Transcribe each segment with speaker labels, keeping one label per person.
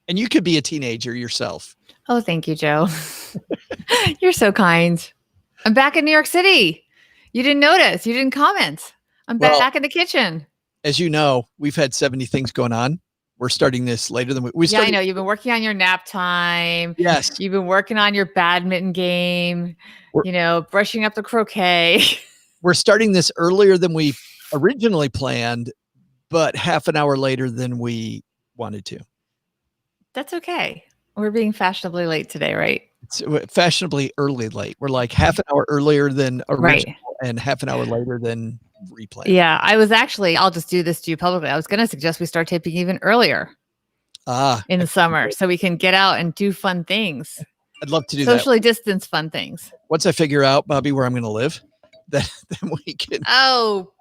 Speaker 1: And you could be a teenager yourself.
Speaker 2: Oh, thank you, Joe. You're so kind. I'm back in New York City. You didn't notice. You didn't comment. I'm back in the kitchen.
Speaker 1: As you know, we've had 70 things going on. We're starting this later than we started.
Speaker 2: Yeah, I know. You've been working on your nap time.
Speaker 1: Yes.
Speaker 2: You've been working on your badminton game, brushing up the croquet.
Speaker 1: We're starting this earlier than we originally planned, but half an hour later than we wanted to.
Speaker 2: That's okay. We're being fashionably late today, right?
Speaker 1: It's fashionably early late. We're like half an hour earlier than original and half an hour later than replanned.
Speaker 2: Yeah, I'll just do this to you publicly. I was going to suggest we start taping even earlier in the summer so we can get out and do fun things.
Speaker 1: I'd love to do
Speaker 2: socially distance fun things.
Speaker 1: Once I figure out, Bobby, where I'm going to live, then we can.
Speaker 2: Oh,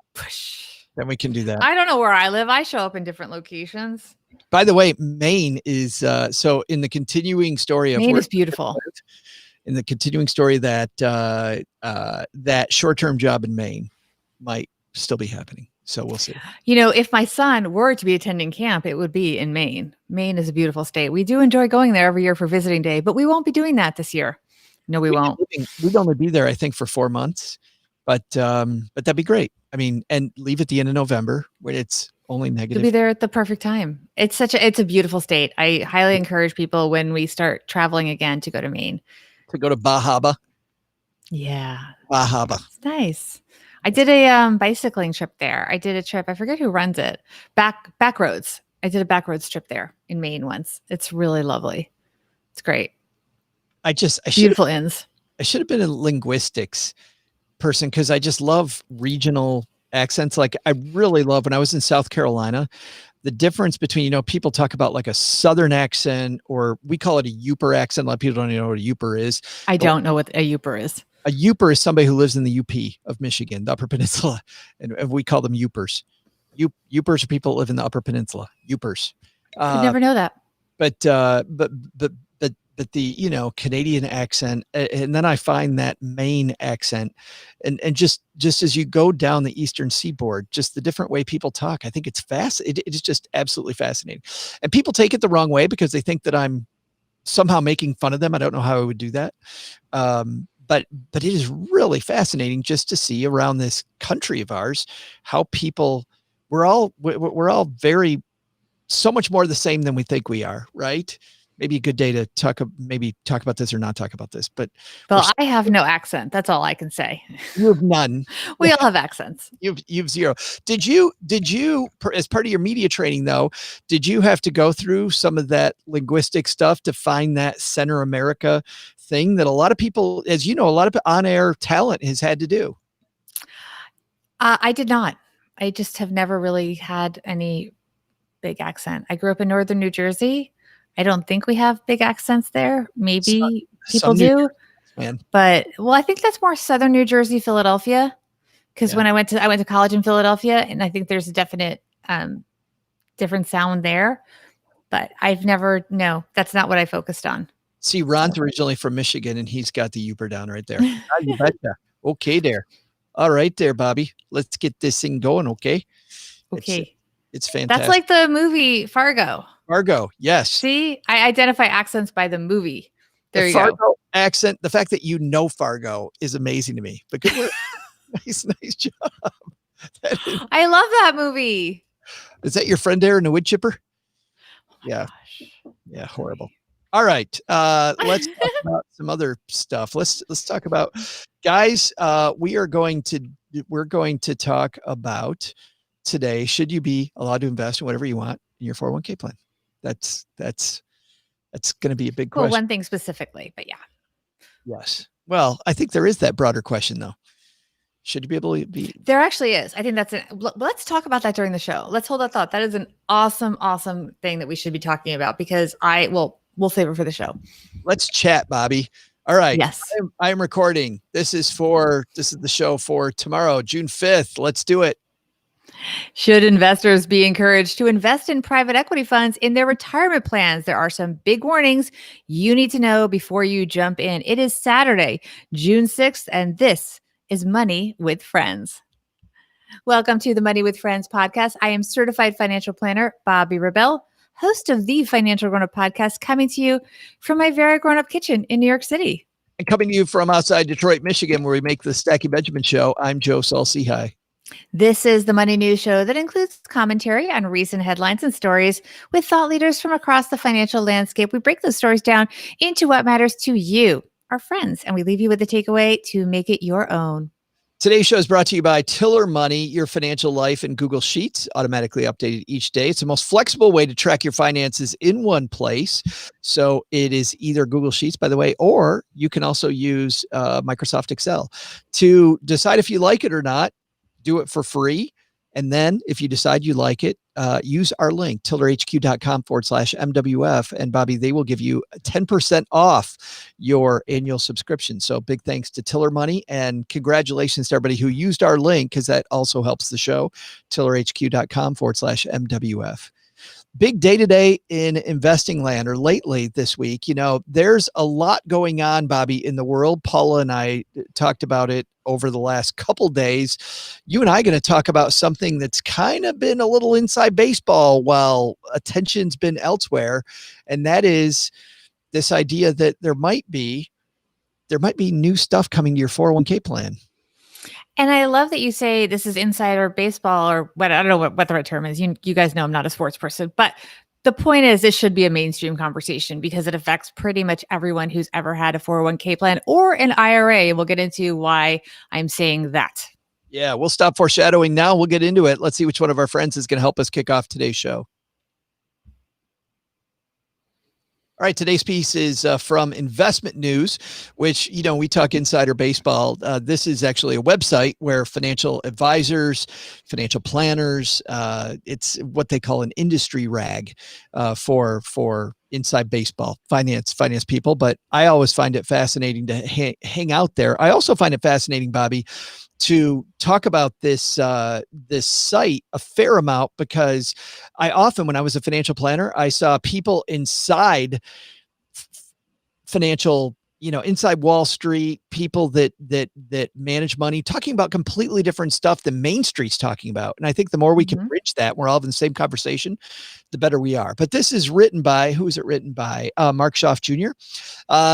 Speaker 1: then we can do that.
Speaker 2: I don't know where I live. I show up in different locations.
Speaker 1: By the way, Maine is so in the continuing story of
Speaker 2: Maine is beautiful.
Speaker 1: In the continuing story that that short-term job in Maine might still be happening. So we'll see.
Speaker 2: If my son were to be attending camp, it would be in Maine. Maine is a beautiful state. We do enjoy going there every year for visiting day, but we won't be doing that this year. No, we won't.
Speaker 1: We'd only be there, I think, for 4 months, but that'd be great. I mean, and leave at the end of November when it's only negative.
Speaker 2: You'll be there at the perfect time. It's a beautiful state. I highly encourage people when we start traveling again to go to Maine.
Speaker 1: To go to Bahaba.
Speaker 2: Yeah.
Speaker 1: Bahaba.
Speaker 2: It's nice. I did a bicycling trip there. I did a trip. I forget who runs it. Backroads. I did a backroads trip there in Maine once. It's really lovely. It's great. Beautiful inns.
Speaker 1: I should have been a linguistics person because I just love regional accents. Like I really love when I was in South Carolina, the difference between, people talk about like a Southern accent, or we call it a Yooper accent. A lot of people don't even know what a Yooper is.
Speaker 2: I don't know what a Yooper is.
Speaker 1: A Yooper is somebody who lives in the UP of Michigan, the Upper Peninsula, and we call them Yoopers. Yoopers are people that live in the Upper Peninsula. Yoopers.
Speaker 2: I never know that.
Speaker 1: But the Canadian accent, and then I find that Maine accent, and just as you go down the Eastern Seaboard, just the different way people talk, I think it's fascinating. It is just absolutely fascinating, and people take it the wrong way because they think that I'm somehow making fun of them. I don't know how I would do that, but it is really fascinating just to see around this country of ours how people we're all very so much more the same than we think we are, right? Maybe a good day to talk about this or not talk about this, but
Speaker 2: I have no accent. That's all I can say.
Speaker 1: You have none.
Speaker 2: We all have accents.
Speaker 1: You've zero. Did you, as part of your media training though, did you have to go through some of that linguistic stuff to find that Center America thing that a lot of people, as you know, a lot of on-air talent has had to do?
Speaker 2: I did not. I just have never really had any big accent. I grew up in northern New Jersey. I don't think we have big accents there. Maybe people do. But I think that's more southern New Jersey, Philadelphia. Because when I went to college in Philadelphia, and I think there's a definite different sound there. But that's not what I focused on.
Speaker 1: See, Ron's originally from Michigan, and he's got the Yooper down right there. You betcha. Okay, there. All right, there, Bobby. Let's get this thing going. Okay.
Speaker 2: Okay.
Speaker 1: It's fantastic.
Speaker 2: That's like the movie Fargo.
Speaker 1: Fargo, yes.
Speaker 2: See, I identify accents by the movie. There you
Speaker 1: Fargo
Speaker 2: go.
Speaker 1: Accent. The fact that you know Fargo is amazing to me. But nice job.
Speaker 2: I love that movie.
Speaker 1: Is that your friend there in the wood chipper?
Speaker 2: Gosh.
Speaker 1: Yeah, horrible. All right, let's talk about some other stuff. Let's talk about, guys. We're going to talk about today. Should you be allowed to invest in whatever you want in your 401k plan? That's going to be a big question.
Speaker 2: Well, one thing specifically, but yeah.
Speaker 1: Yes. Well, I think there is that broader question though. Should you be able to be?
Speaker 2: There actually is. I think let's talk about that during the show. Let's hold that thought. That is an awesome thing that we should be talking about because we'll save it for the show.
Speaker 1: Let's chat, Bobby. All right.
Speaker 2: Yes.
Speaker 1: I'm recording. This is the show for tomorrow, June 5th. Let's do it.
Speaker 2: Should investors be encouraged to invest in private equity funds in their retirement plans? There are some big warnings you need to know before you jump in. It is Saturday, June 6th, and this is Money with Friends. Welcome to the Money with Friends podcast. I am certified financial planner, Bobby Rebell, host of the Financial Grown Up Podcast, coming to you from my very grown up kitchen in New York City.
Speaker 1: And coming to you from outside Detroit, Michigan, where we make the Stacky Benjamin Show, I'm Joe Saul-Sehy.
Speaker 2: This is the Money News Show that includes commentary on recent headlines and stories with thought leaders from across the financial landscape. We break those stories down into what matters to you, our friends, and we leave you with a takeaway to make it your own.
Speaker 1: Today's show is brought to you by Tiller Money, your financial life in Google Sheets, automatically updated each day. It's the most flexible way to track your finances in one place. So it is either Google Sheets, by the way, or you can also use Microsoft Excel to decide if you like it or not. Do it for free. And then if you decide you like it, use our link, tillerhq.com/MWF. And Bobby, they will give you 10% off your annual subscription. So big thanks to Tiller Money and congratulations to everybody who used our link, because that also helps the show, tillerhq.com/MWF. Big day today in investing land, or lately this week. You know, there's a lot going on, Bobby, in the world. Paula and I talked about it over the last couple days. You and I are going to talk about something that's kind of been a little inside baseball while attention's been elsewhere. And that is this idea that there might be new stuff coming to your 401k plan.
Speaker 2: And I love that you say this is insider baseball, or what, I don't know what the right term is. You guys know I'm not a sports person, but the point is this should be a mainstream conversation because it affects pretty much everyone who's ever had a 401k plan or an IRA. We'll get into why I'm saying that.
Speaker 1: Yeah, we'll stop foreshadowing now. We'll get into it. Let's see which one of our friends is going to help us kick off today's show. All right, today's piece is from Investment News, which, you know, we talk insider baseball. This is actually a website where financial advisors, financial planners, it's what they call an industry rag for inside baseball, finance people. But I always find it fascinating to hang out there. I also find it fascinating, Bobby, to talk about this this site a fair amount, because I often, when I was a financial planner, I saw people inside financial, you know, inside Wall Street, people that manage money, talking about completely different stuff than Main Street's talking about. And I think the more we can bridge that, we're all in the same conversation, the better we are. But this is written by, who is it written by? Mark Schaaf Jr.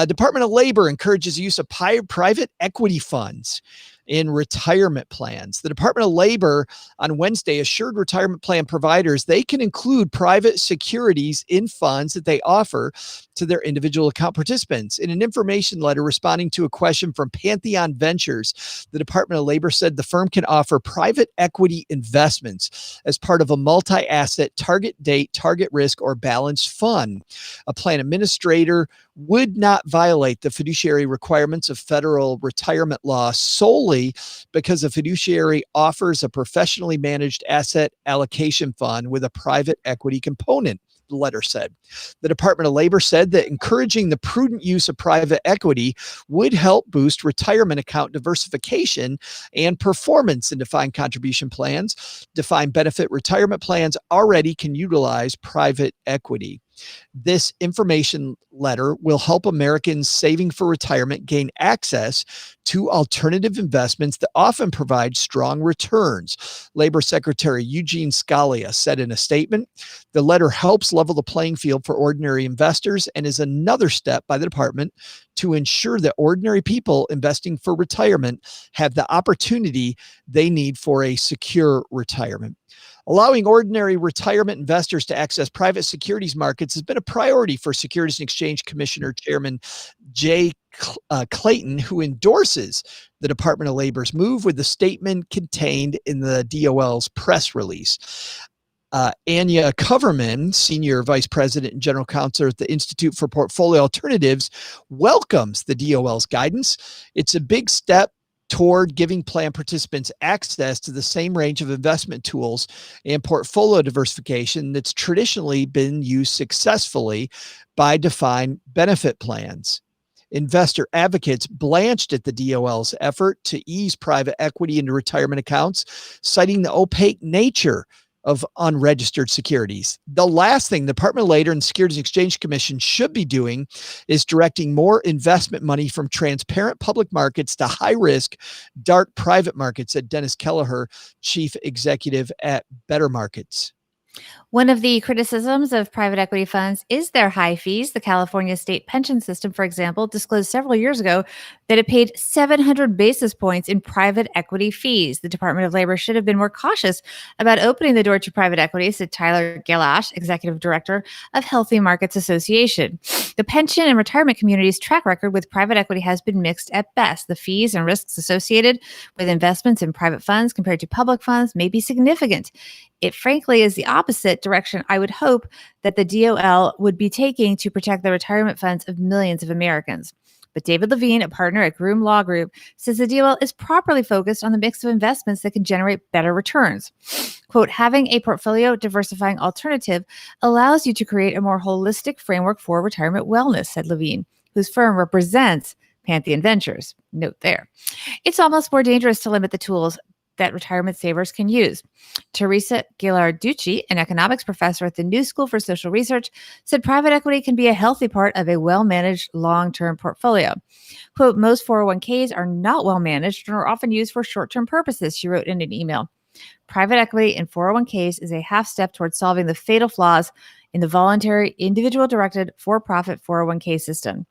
Speaker 1: Department of Labor encourages the use of private equity funds in retirement plans. The Department of Labor on Wednesday assured retirement plan providers they can include private securities in funds that they offer to their individual account participants. In an information letter responding to a question from Pantheon Ventures, the Department of Labor said the firm can offer private equity investments as part of a multi-asset, target date, target risk, or balanced fund. A plan administrator would not violate the fiduciary requirements of federal retirement law solely because a fiduciary offers a professionally managed asset allocation fund with a private equity component, the letter said. The Department of Labor said that encouraging the prudent use of private equity would help boost retirement account diversification and performance in defined contribution plans. Defined benefit retirement plans already can utilize private equity. This information letter will help Americans saving for retirement gain access to alternative investments that often provide strong returns. Labor Secretary Eugene Scalia said in a statement, the letter helps level the playing field for ordinary investors and is another step by the department to ensure that ordinary people investing for retirement have the opportunity they need for a secure retirement. Allowing ordinary retirement investors to access private securities markets has been a priority for Securities and Exchange Commissioner Chairman Jay Clayton, who endorses the Department of Labor's move with the statement contained in the DOL's press release. Anya Coverman, Senior Vice President and General Counsel at the Institute for Portfolio Alternatives, welcomes the DOL's guidance. It's a big step toward giving plan participants access to the same range of investment tools and portfolio diversification that's traditionally been used successfully by defined benefit plans. Investor advocates blanched at the DOL's effort to ease private equity into retirement accounts, citing the opaque nature of unregistered securities. The last thing the Department of Labor and Securities and Exchange Commission should be doing is directing more investment money from transparent public markets to high-risk, dark private markets, said Dennis Kelleher, chief executive at Better Markets.
Speaker 2: One of the criticisms of private equity funds is their high fees. The California state pension system, for example, disclosed several years ago that it paid 700 basis points in private equity fees. The Department of Labor should have been more cautious about opening the door to private equity, said Tyler Galash, executive director of Healthy Markets Association. The pension and retirement community's track record with private equity has been mixed at best. The fees and risks associated with investments in private funds compared to public funds may be significant. It frankly is the opposite direction I would hope that the DOL would be taking to protect the retirement funds of millions of Americans. But David Levine, a partner at Groom Law Group, says the DOL is properly focused on the mix of investments that can generate better returns. Quote, having a portfolio diversifying alternative allows you to create a more holistic framework for retirement wellness, said Levine, whose firm represents Pantheon Ventures. Note there. It's almost more dangerous to limit the tools that retirement savers can use. Teresa Ghilarducci, an economics professor at the New School for Social Research, said private equity can be a healthy part of a well-managed long-term portfolio. Quote, most 401ks are not well-managed and are often used for short-term purposes, she wrote in an email. Private equity in 401ks is a half step towards solving the fatal flaws in the voluntary, individual-directed, for-profit 401k system.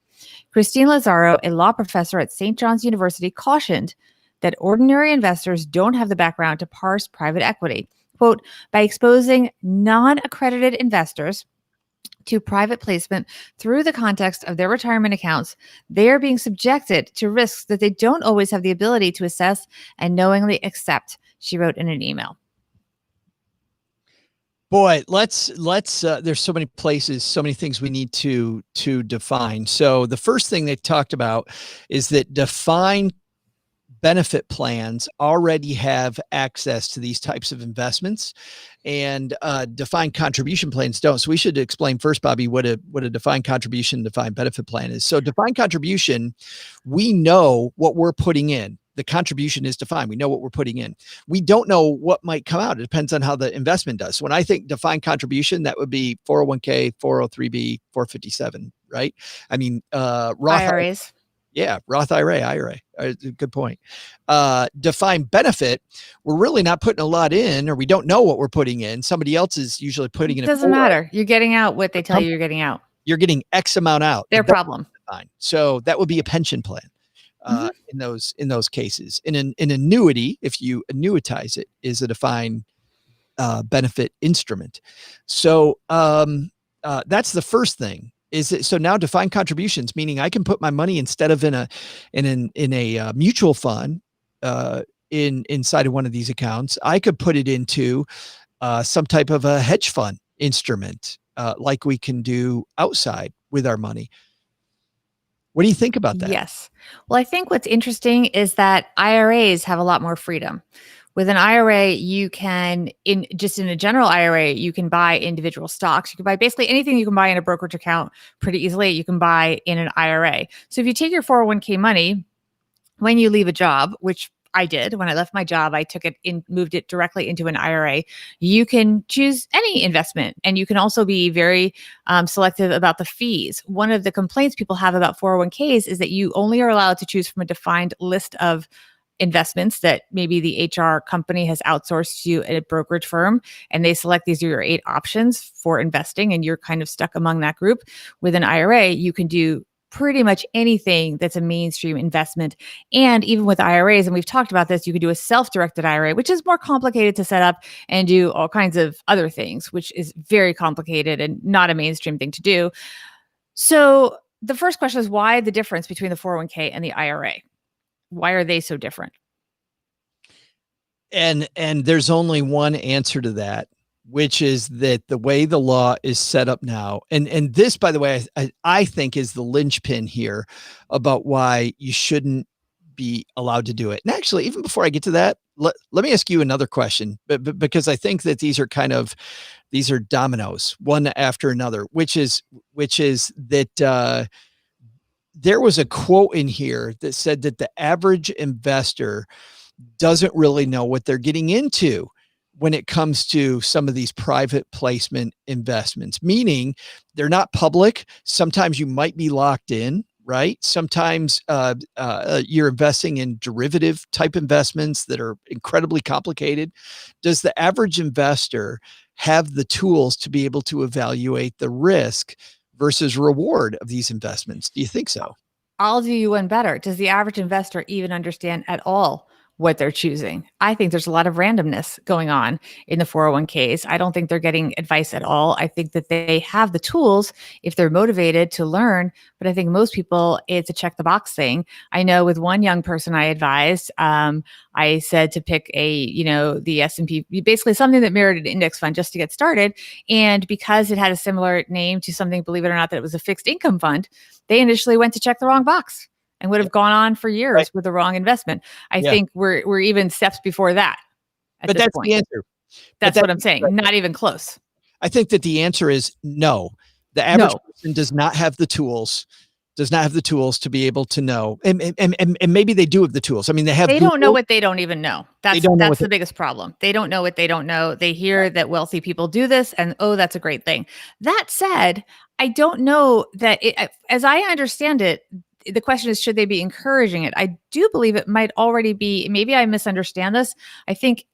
Speaker 2: Christine Lazaro, a law professor at St. John's University, cautioned that ordinary investors don't have the background to parse private equity. Quote, by exposing non-accredited investors to private placement through the context of their retirement accounts, they are being subjected to risks that they don't always have the ability to assess and knowingly accept, she wrote in an email.
Speaker 1: Boy, let's there's so many places, so many things we need to define. So the first thing they talked about is that defined benefit plans already have access to these types of investments, and defined contribution plans don't. So we should explain first, Bobby, what a defined contribution, defined benefit plan is. So defined contribution, we know what we're putting in. The contribution is defined. We know what we're putting in. We don't know what might come out. It depends on how the investment does. So when I think defined contribution, that would be 401k, 403b, 457, right? I mean, Roth
Speaker 2: IRAs.
Speaker 1: Yeah, Roth IRA. Good point. Defined benefit, we're really not putting a lot in, or we don't know what we're putting in. Somebody else is usually putting in.
Speaker 2: It doesn't matter. You're getting out what they tell you you're getting out.
Speaker 1: You're getting X amount out.
Speaker 2: Their problem.
Speaker 1: So that would be a pension plan in those cases. In an annuity, if you annuitize it, is a defined benefit instrument. So that's the first thing. So now defined contributions, meaning I can put my money instead of in a mutual fund inside of one of these accounts. I could put it into some type of a hedge fund instrument, like we can do outside with our money. What do you think about that?
Speaker 2: Yes. Well, I think what's interesting is that IRAs have a lot more freedom. With an IRA, you can, in a general IRA, you can buy individual stocks. You can buy basically anything you can buy in a brokerage account pretty easily. You can buy in an IRA. So if you take your 401k money, when you leave a job, which I did, when I left my job, I took it in, moved it directly into an IRA. You can choose any investment, and you can also be very selective about the fees. One of the complaints people have about 401ks is that you only are allowed to choose from a defined list of investments that maybe the HR company has outsourced to a brokerage firm, and they select these are your 8 options for investing, and you're kind of stuck among that group. With an IRA, you can do pretty much anything that's a mainstream investment. And even with IRAs, and we've talked about this, you can do a self-directed IRA, which is more complicated to set up and do all kinds of other things, which is very complicated and not a mainstream thing to do. So the first question is, why the difference between the 401k and the IRA? Why are they so different?
Speaker 1: And there's only one answer to that, which is that the way the law is set up now, and this, by the way, I think is the linchpin here about why you shouldn't be allowed to do it. And actually, even before I get to that, let me ask you another question, but because I think that these are dominoes, one after another, which is that there was a quote in here that said that the average investor doesn't really know what they're getting into when it comes to some of these private placement investments, meaning they're not public. Sometimes you might be locked in right? Sometimes you're investing in derivative type investments that are incredibly complicated. Does the average investor have the tools to be able to evaluate the risk versus reward of these investments? Do you think so?
Speaker 2: I'll do you one better. Does the average investor even understand at all what they're choosing? I think there's a lot of randomness going on in the 401ks. I don't think they're getting advice at all. I think that they have the tools if they're motivated to learn, but I think most people, it's a check the box thing. I know with one young person I advised, I said to pick the S&P, basically something that mirrored an index fund just to get started. And because it had a similar name to something, believe it or not, that it was a fixed income fund, they initially went to check the wrong box and would
Speaker 1: Yeah,
Speaker 2: have gone on for
Speaker 1: right.
Speaker 2: years with the wrong investment. I
Speaker 1: Yeah.
Speaker 2: think we're even steps before that at
Speaker 1: But
Speaker 2: this
Speaker 1: that's the
Speaker 2: point.
Speaker 1: answer. But
Speaker 2: That's
Speaker 1: that's
Speaker 2: what I'm saying. Not even close.
Speaker 1: I think that the answer is no. The average
Speaker 2: No,
Speaker 1: person does not have the tools to be able to know. And maybe they do have the tools. I mean, they have
Speaker 2: they don't know
Speaker 1: Google.
Speaker 2: what they don't even know.
Speaker 1: They
Speaker 2: That's
Speaker 1: don't know what
Speaker 2: that's
Speaker 1: they
Speaker 2: the biggest problem. They don't know what they don't know. They hear that wealthy people do this and oh, that's a great thing. That said, I don't know that as I understand it, the question is should they be encouraging it? I do believe it might already be, maybe I misunderstand this. I think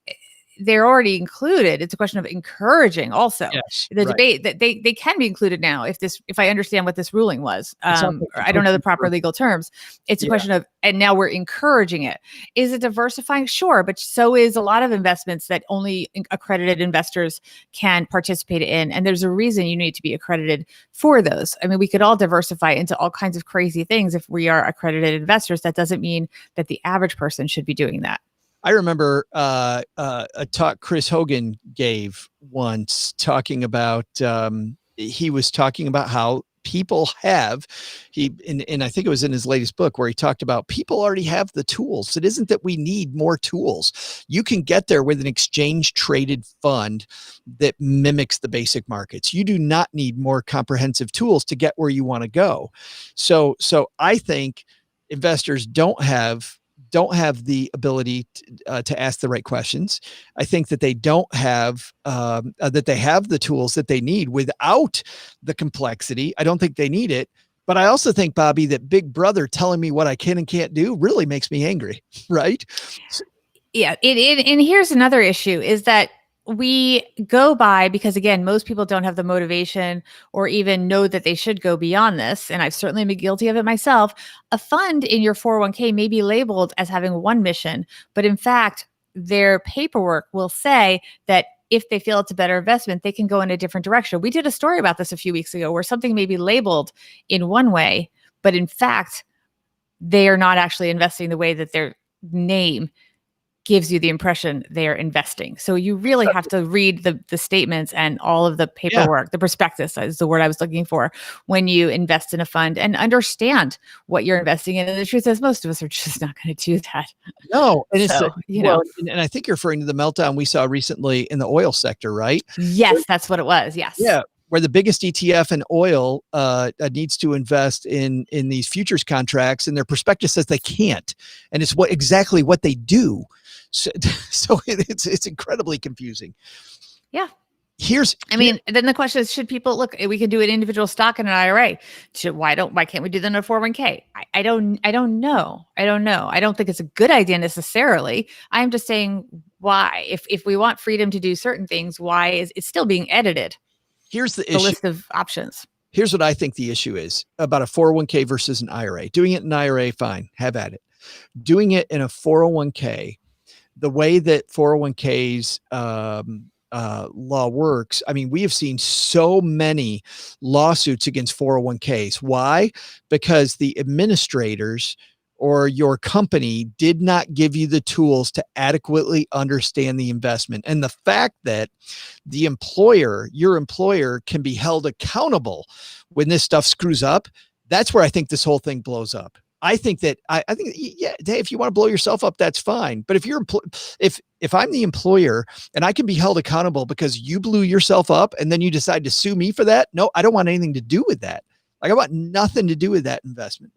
Speaker 2: they're already included. It's a question of encouraging also
Speaker 1: yes,
Speaker 2: the
Speaker 1: right.
Speaker 2: debate that they can be included now if I understand what this ruling was.
Speaker 1: It sounds like
Speaker 2: Or
Speaker 1: a
Speaker 2: I don't know the
Speaker 1: cookie
Speaker 2: proper
Speaker 1: for
Speaker 2: legal terms. It's a
Speaker 1: yeah.
Speaker 2: question of, and now we're encouraging it. Is it diversifying? Sure, but so is a lot of investments that only accredited investors can participate in, and there's a reason you need to be accredited for those. I mean, we could all diversify into all kinds of crazy things if we are accredited investors. That doesn't mean that the average person should be doing that.
Speaker 1: I remember a talk Chris Hogan gave once talking about he was talking about how people have and I think it was in his latest book where he talked about people already have the tools. It isn't that we need more tools. You can get there with an exchange traded fund that mimics the basic markets. You do not need more comprehensive tools to get where you want to go. So I think investors don't have the ability to ask the right questions. I think that they don't have that they have the tools that they need without the complexity. I don't think they need it. But I also think, Bobby, that Big Brother telling me what I can and can't do really makes me angry, right?
Speaker 2: Yeah, and here's another issue is that we go by because again, most people don't have the motivation or even know that they should go beyond this. And I've certainly been guilty of it myself. A fund in your 401k may be labeled as having one mission, but in fact, their paperwork will say that if they feel it's a better investment, they can go in a different direction. We did a story about this a few weeks ago where something may be labeled in one way, but in fact, they are not actually investing the way that their name gives you the impression they're investing. So you really have to read the statements and all of the
Speaker 1: Yeah.
Speaker 2: paperwork. The prospectus is the word I was looking for when you invest in a fund and understand what you're investing in. And the truth is most of us are just not going to do that.
Speaker 1: No, and it's
Speaker 2: So,
Speaker 1: well, and I think you're referring to the meltdown we saw recently in the oil sector, right?
Speaker 2: yes, that's what it was. Yes.
Speaker 1: Yeah, where the biggest ETF in oil needs to invest in these futures contracts, and their prospectus says they can't, and it's exactly what they do. So, so it's incredibly confusing.
Speaker 2: Yeah.
Speaker 1: I
Speaker 2: mean, then the question is, should people look? We can do an individual stock in an IRA. Why can't we do that in a 401k? I don't know. I don't know. I don't think it's a good idea necessarily. I'm just saying why, if we want freedom to do certain things, why is it still being edited?
Speaker 1: Here's the
Speaker 2: The
Speaker 1: issue.
Speaker 2: list of options.
Speaker 1: Here's what I think the issue is about a 401k versus an IRA. Doing it in an IRA, fine, have at it. Doing it in a 401k, the way that 401ks law works, I mean, we have seen so many lawsuits against 401ks. Why? Because the administrators or your company did not give you the tools to adequately understand the investment. And the fact that your employer can be held accountable when this stuff screws up, that's where I think this whole thing blows up. I think that I think, yeah, hey, if you want to blow yourself up, that's fine. But if I'm the employer and I can be held accountable because you blew yourself up and then you decide to sue me for that, no, I don't want anything to do with that. Like I want nothing to do with that investment.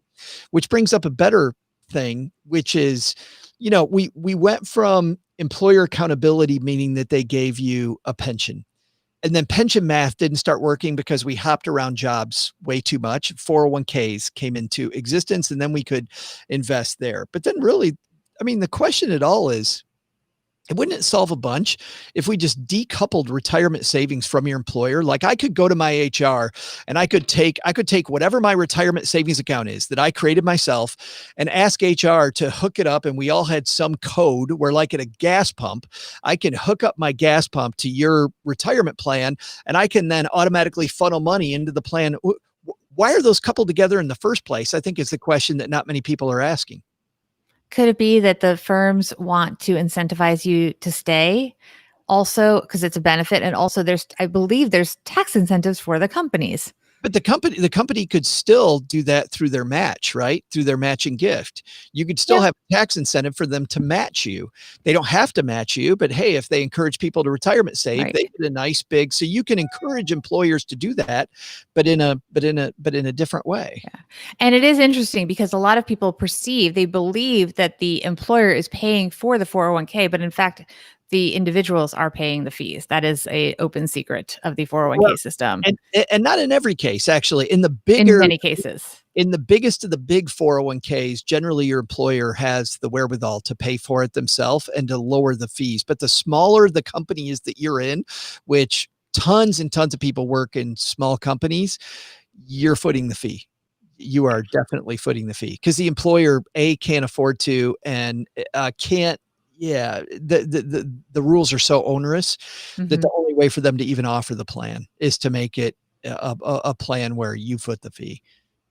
Speaker 1: Which brings up a better thing, which is, we went from employer accountability, meaning that they gave you a pension And then pension math didn't start working because we hopped around jobs way too much. 401ks came into existence and then we could invest there. But then really, I mean, the question at all is, wouldn't it solve a bunch if we just decoupled retirement savings from your employer? Like I could go to my HR and I could take whatever my retirement savings account is that I created myself and ask HR to hook it up. And we all had some code where, like at a gas pump, I can hook up my gas pump to your retirement plan and I can then automatically funnel money into the plan. Why are those coupled together in the first place? I think is the question that not many people are asking.
Speaker 2: Could it be that the firms want to incentivize you to stay also because it's a benefit? And also I believe there's tax incentives for the companies.
Speaker 1: But the company could still do that through their match, right? Through their matching gift. You could still
Speaker 2: Yeah.
Speaker 1: have a tax incentive for them to match you. They don't have to match you, but hey, if they encourage people to retirement save,
Speaker 2: Right.
Speaker 1: they get a nice big, so you can encourage employers to do that, but in a different way.
Speaker 2: Yeah. And it is interesting because a lot of people they believe that the employer is paying for the 401k, but in fact, the individuals are paying the fees. That is a open secret of the
Speaker 1: Well,
Speaker 2: 401k system
Speaker 1: and not in every case, actually.
Speaker 2: in many cases.
Speaker 1: In the biggest of the big 401ks, generally your employer has the wherewithal to pay for it themselves and to lower the fees. But the smaller the company is that you're in, which tons and tons of people work in small companies, you're footing the fee. You are definitely footing the fee because the employer can't afford to and can't. Yeah, the rules are so onerous that
Speaker 2: Mhm.
Speaker 1: the only way for them to even offer the plan is to make it a plan where you foot the fee.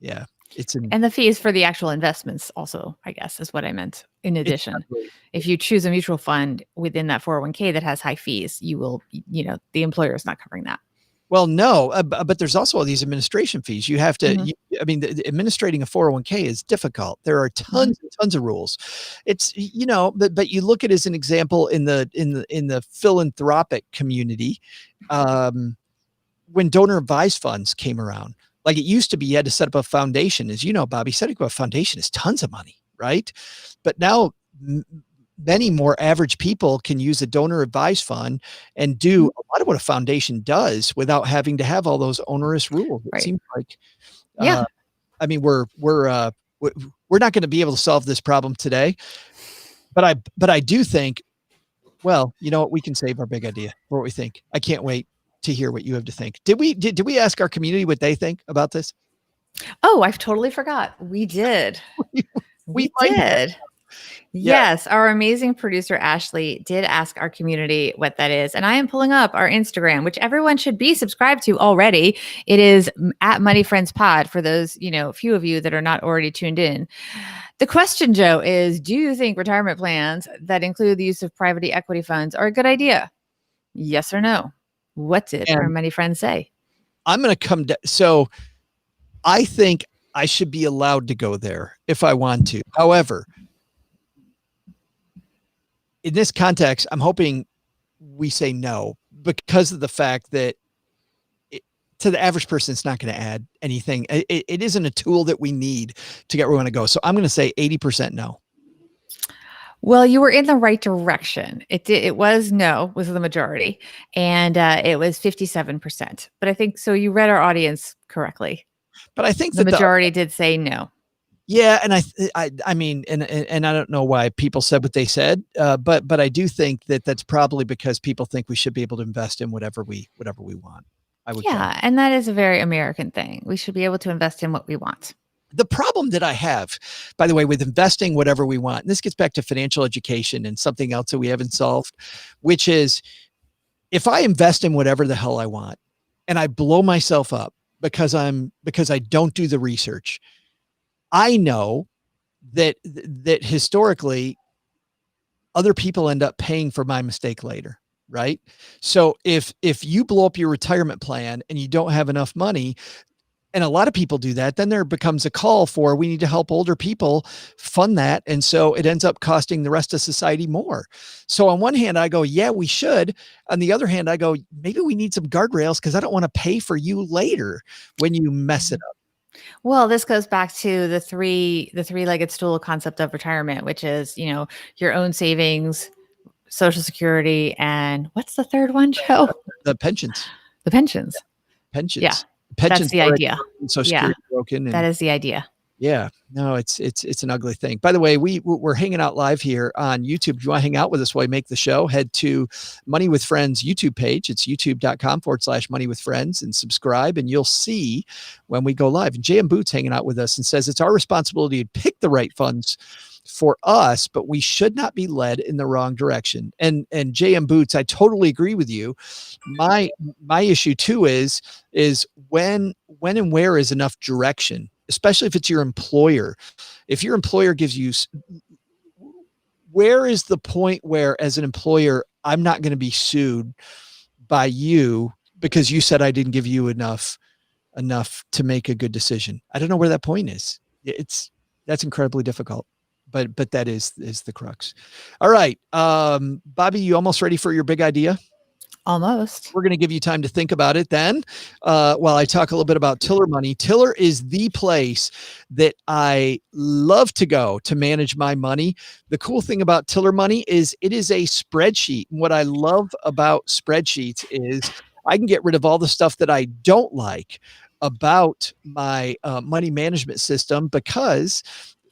Speaker 1: Yeah, it's an
Speaker 2: And the fees for the actual investments also, I guess, is what I meant in addition.
Speaker 1: exactly.
Speaker 2: If you choose a mutual fund within that 401k that has high fees, the employer is not covering that.
Speaker 1: Well, no, but there's also all these administration fees. You have to,
Speaker 2: Mhm.
Speaker 1: I mean, administrating a 401k is difficult. There are
Speaker 2: Mhm.
Speaker 1: tons and tons of rules. But you look at it as an example in the philanthropic community, um, when donor advised funds came around. Like it used to be, you had to set up a foundation. As you know, Bobby, setting up a foundation is tons of money, right? But now many more average people can use a donor advised fund and do
Speaker 2: Mhm.
Speaker 1: a lot of what a foundation does without having to have all those onerous rules. It
Speaker 2: Right.
Speaker 1: seems like,
Speaker 2: Yeah.
Speaker 1: uh, I mean, we're not going to be able to solve this problem today, but I do think, well, you know what, we can save our big idea for what we think. I can't wait to hear what you have to think. Did we ask our community what they think about this?
Speaker 2: Oh, I've totally forgot. We did.
Speaker 1: We
Speaker 2: We
Speaker 1: might have.
Speaker 2: did.
Speaker 1: Yeah.
Speaker 2: Yes, our amazing producer Ashley did ask our community what that is. And I am pulling up our Instagram, which everyone should be subscribed to already. It is at Money Friends Pod for those, few of you that are not already tuned in. The question, Joe, is do you think retirement plans that include the use of private equity funds are a good idea? Yes or no? What did our
Speaker 1: And
Speaker 2: money friends say?
Speaker 1: I'm going to come down. So I think I should be allowed to go there if I want to. However, in this context, I'm hoping we say no because of the fact that to the average person, it's not going to add anything. It isn't a tool that we need to get where we want to go. So I'm going to say 80% no.
Speaker 2: Well, you were in the right direction. It was no, was the majority, and it was 57%. But I think so. You read our audience correctly.
Speaker 1: But I think
Speaker 2: The
Speaker 1: that
Speaker 2: majority did say no.
Speaker 1: yeah, and I mean, and I don't know why people said what they said, but I do think that that's probably because people think we should be able to invest in whatever we want. I would guess.
Speaker 2: Yeah, and that is a very American thing. We should be able to invest in what we want.
Speaker 1: The problem that I have, by the way, with investing whatever we want, and this gets back to financial education and something else that we haven't solved, which is if I invest in whatever the hell I want and I blow myself up because I don't do the research, I know that historically other people end up paying for my mistake later, right? So if you blow up your retirement plan and you don't have enough money, and a lot of people do that, then there becomes a call for we need to help older people fund that. And so it ends up costing the rest of society more. So on one hand, I go, yeah, we should. On the other hand, I go, maybe we need some guardrails because I don't want to pay for you later when you mess it up.
Speaker 2: Well, this goes back to the three-legged stool concept of retirement, which is, your own savings, Social Security, and what's the third one, Joe?
Speaker 1: The pensions.
Speaker 2: The pensions. Yeah,
Speaker 1: Pensions.
Speaker 2: that's
Speaker 1: Pensions
Speaker 2: the
Speaker 1: already
Speaker 2: idea.
Speaker 1: broken, Social
Speaker 2: Yeah,
Speaker 1: Security broken,
Speaker 2: that
Speaker 1: and
Speaker 2: is the idea.
Speaker 1: yeah, no, it's an ugly thing. By the way, we're hanging out live here on YouTube. If you want to hang out with us while we make the show, head to Money with Friends YouTube page. It's youtube.com/Money with Friends and subscribe, and you'll see when we go live. And JM Boots hanging out with us and says it's our responsibility to pick the right funds for us, but we should not be led in the wrong direction. And JM Boots, I totally agree with you. My issue too is when and where is enough direction, especially if it's your employer. If your employer gives you, where is the point where as an employer, I'm not going to be sued by you because you said I didn't give you enough to make a good decision. I don't know where that point is. That's incredibly difficult, but that is the crux. All right. Bobby, you almost ready for your big idea?
Speaker 2: Almost.
Speaker 1: We're going to give you time to think about it then. While I talk a little bit about Tiller Money. Tiller is the place that I love to go to manage my money. The cool thing about Tiller Money is it is a spreadsheet. And what I love about spreadsheets is I can get rid of all the stuff that I don't like about my money management system, because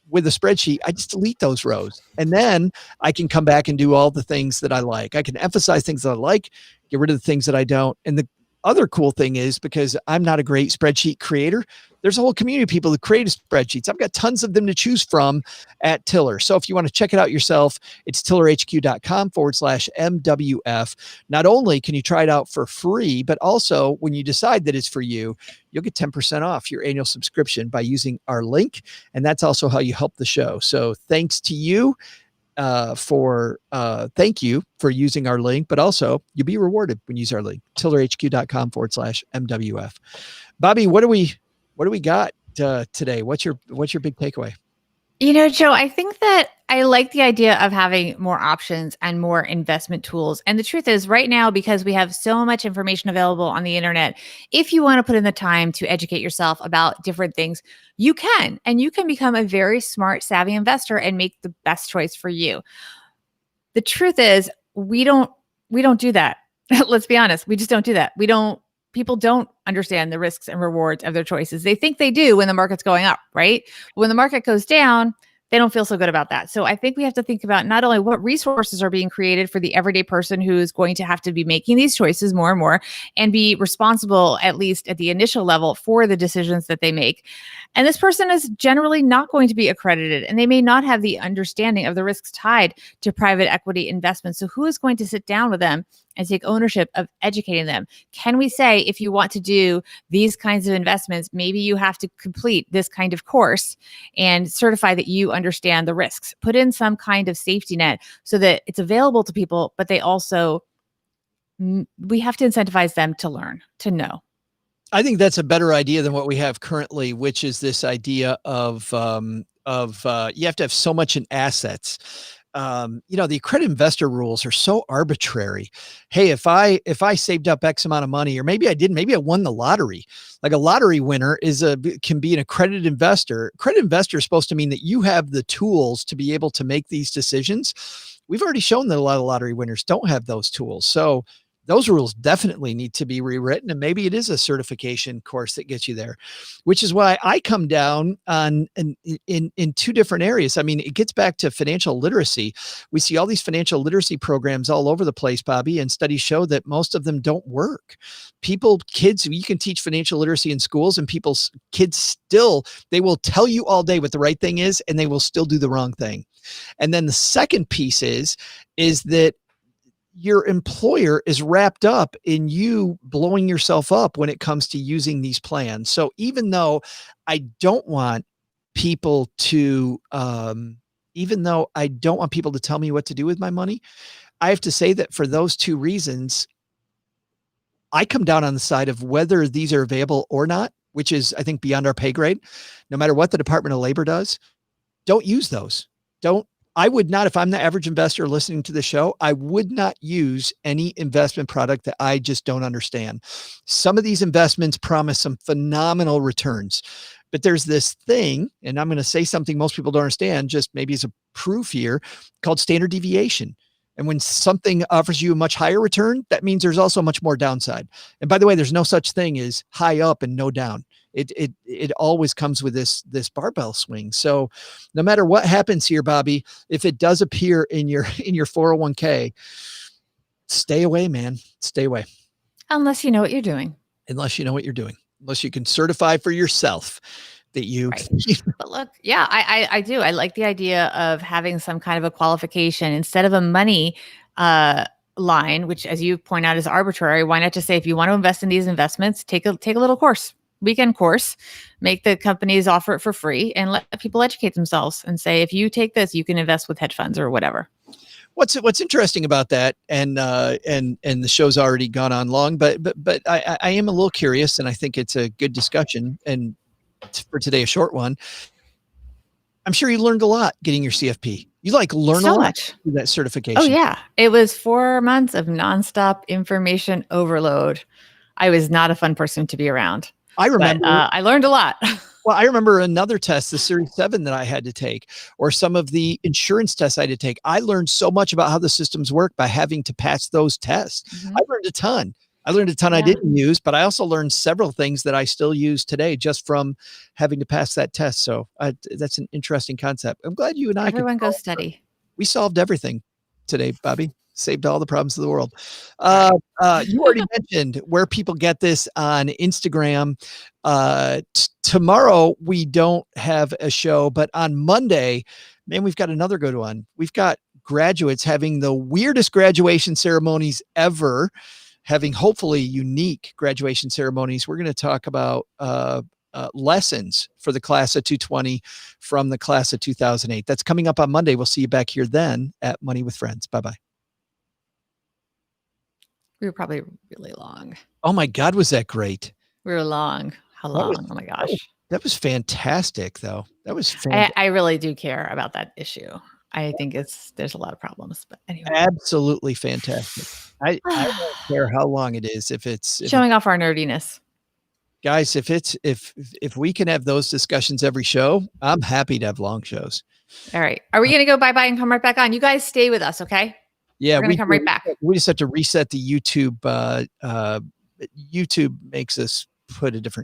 Speaker 1: with a spreadsheet, I just delete those rows. And then I can come back and do all the things that I like. I can emphasize things that I like, get rid of the things that I don't. And the other cool thing is, because I'm not a great spreadsheet creator, there's a whole community of people who create spreadsheets. I've got tons of them to choose from at Tiller. So if you want to check it out yourself, it's tillerhq.com/MWF. Not only can you try it out for free, but also when you decide that it's for you, you'll get 10% off your annual subscription by using our link. And that's also how you help the show. So thanks to you thank you for using our link, but also you'll be rewarded when you use our link, tillerhq.com/MWF. Bobby, what do we got today? What's your big takeaway?
Speaker 2: Joe, I think that I like the idea of having more options and more investment tools. And the truth is, right now, because we have so much information available on the internet, if you want to put in the time to educate yourself about different things, you can. And you can become a very smart, savvy investor and make the best choice for you. The truth is, we don't do that. Let's be honest. We just don't do that. People don't understand the risks and rewards of their choices. They think they do when the market's going up, right? When the market goes down, they don't feel so good about that. So I think we have to think about not only what resources are being created for the everyday person who is going to have to be making these choices more and more and be responsible, at least at the initial level, for the decisions that they make. And this person is generally not going to be accredited, and they may not have the understanding of the risks tied to private equity investments. So who is going to sit down with them and take ownership of educating them? Can we say, if you want to do these kinds of investments, maybe you have to complete this kind of course and certify that you understand the risks? Put in some kind of safety net so that it's available to people, but they also, we have to incentivize them to learn, to know.
Speaker 1: I think that's a better idea than what we have currently, which is this idea of you have to have so much in assets. The accredited investor rules are so arbitrary. Hey, if I saved up X amount of money, or maybe I didn't, maybe I won the lottery. Like a lottery winner can be an accredited investor. Accredited investor is supposed to mean that you have the tools to be able to make these decisions. We've already shown that a lot of lottery winners don't have those tools. So those rules definitely need to be rewritten. And maybe it is a certification course that gets you there, which is why I come down on in two different areas. I mean, it gets back to financial literacy. We see all these financial literacy programs all over the place, Bobby, and studies show that most of them don't work. Kids, you can teach financial literacy in schools, and kids still, they will tell you all day what the right thing is, and they will still do the wrong thing. And then the second piece is that your employer is wrapped up in you blowing yourself up when it comes to using these plans. So even though I don't want people to, tell me what to do with my money, I have to say that for those two reasons, I come down on the side of whether these are available or not, which is, I think, beyond our pay grade. No matter what the Department of Labor does, don't use those. I would not, if I'm the average investor listening to the show, I would not use any investment product that I just don't understand. Some of these investments promise some phenomenal returns, but there's this thing, and I'm going to say something most people don't understand, just maybe as a proof here, called standard deviation. And when something offers you a much higher return, that means there's also much more downside. And by the way, there's no such thing as high up and no down. It always comes with this barbell swing. So no matter what happens here, Bobby, if it does appear in your 401k, stay away, man. Stay away.
Speaker 2: Unless you know what you're doing.
Speaker 1: Unless you know what you're doing. Unless you can certify for yourself that you
Speaker 2: Right. But look, yeah, I do. I like the idea of having some kind of a qualification instead of a money line, which, as you point out, is arbitrary. Why not just say, if you want to invest in these investments, take a little course, weekend course, make the companies offer it for free, and let people educate themselves and say, if you take this, you can invest with hedge funds or whatever.
Speaker 1: What's interesting about that, and the show's already gone on long, but I am a little curious, and I think it's a good discussion, and for today, a short one. I'm sure you learned a lot getting your CFP. You learn
Speaker 2: So
Speaker 1: a lot
Speaker 2: much.
Speaker 1: through that certification.
Speaker 2: Oh yeah, it was 4 months of nonstop information overload. I was not a fun person to be around.
Speaker 1: I remember.
Speaker 2: I learned a lot.
Speaker 1: Well, I remember another test, the Series 7 that I had to take, or some of the insurance tests I had to take. I learned so much about how the systems work by having to pass those tests.
Speaker 2: Mhm.
Speaker 1: I learned a ton. I
Speaker 2: Yeah.
Speaker 1: didn't use, but I also learned several things that I still use today just from having to pass that test. So that's an interesting concept. I'm glad you and I
Speaker 2: Everyone go study.
Speaker 1: we solved everything today, Bobby. Saved all the problems of the world.
Speaker 2: Right.
Speaker 1: You already mentioned where people get this on Instagram. Tomorrow we don't have a show, but on Monday, man, we've got another good one. We've got graduates having the weirdest graduation ceremonies ever, having hopefully unique graduation ceremonies. We're going to talk about lessons for the class of 220 from the class of 2008. That's coming up on Monday. We'll see you back here then at Money with Friends. Bye-bye.
Speaker 2: We were probably really long.
Speaker 1: Oh my God, was that great?
Speaker 2: We were long. How long? Oh my gosh.
Speaker 1: That was fantastic, though. That was fantastic.
Speaker 2: I really do care about that issue. I think there's a lot of problems, but anyway.
Speaker 1: Absolutely fantastic. I don't care how long it is. If
Speaker 2: Showing off our nerdiness.
Speaker 1: Guys, if we can have those discussions every show, I'm happy to have long shows.
Speaker 2: All right. Are we going to go bye-bye and come right back on? You guys stay with us, okay?
Speaker 1: Yeah,
Speaker 2: we're going to come right back.
Speaker 1: We just have to reset the YouTube. YouTube makes us put a different